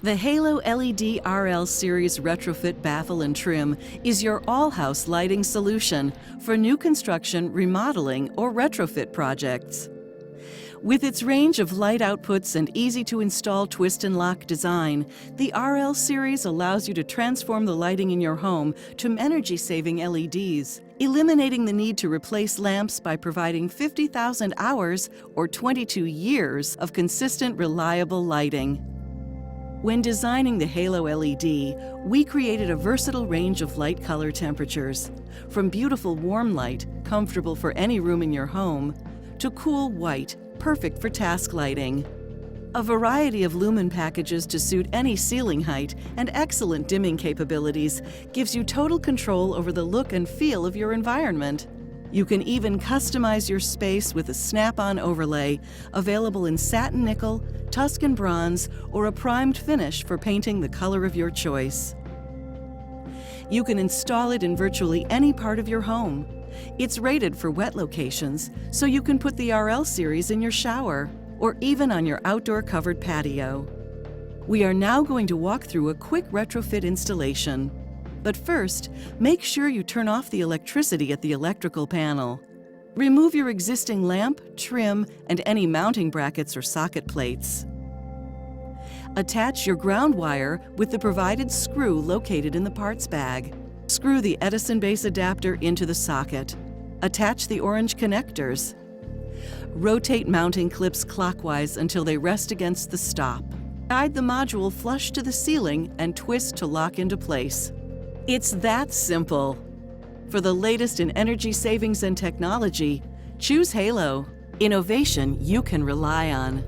The Halo LED RL Series Retrofit Baffle and Trim is your all-house lighting solution for new construction, remodeling, or retrofit projects. With its range of light outputs and easy-to-install twist and lock design, the RL Series allows you to transform the lighting in your home to energy-saving LEDs, eliminating the need to replace lamps by providing 50,000 hours or 22 years of consistent, reliable lighting. When designing the Halo LED, we created a versatile range of light color temperatures, from beautiful warm light, comfortable for any room in your home, to cool white, perfect for task lighting. A variety of lumen packages to suit any ceiling height and excellent dimming capabilities gives you total control over the look and feel of your environment. You can even customize your space with a snap-on overlay available in satin nickel, Tuscan bronze, or a primed finish for painting the color of your choice. You can install it in virtually any part of your home. It's rated for wet locations, so you can put the RL Series in your shower or even on your outdoor covered patio. We are now going to walk through a quick retrofit installation. But first, make sure you turn off the electricity at the electrical panel. Remove your existing lamp, trim, and any mounting brackets or socket plates. Attach your ground wire with the provided screw located in the parts bag. Screw the Edison base adapter into the socket. Attach the orange connectors. Rotate mounting clips clockwise until they rest against the stop. Guide the module flush to the ceiling and twist to lock into place. It's that simple. For the latest in energy savings and technology, choose Halo. Innovation you can rely on.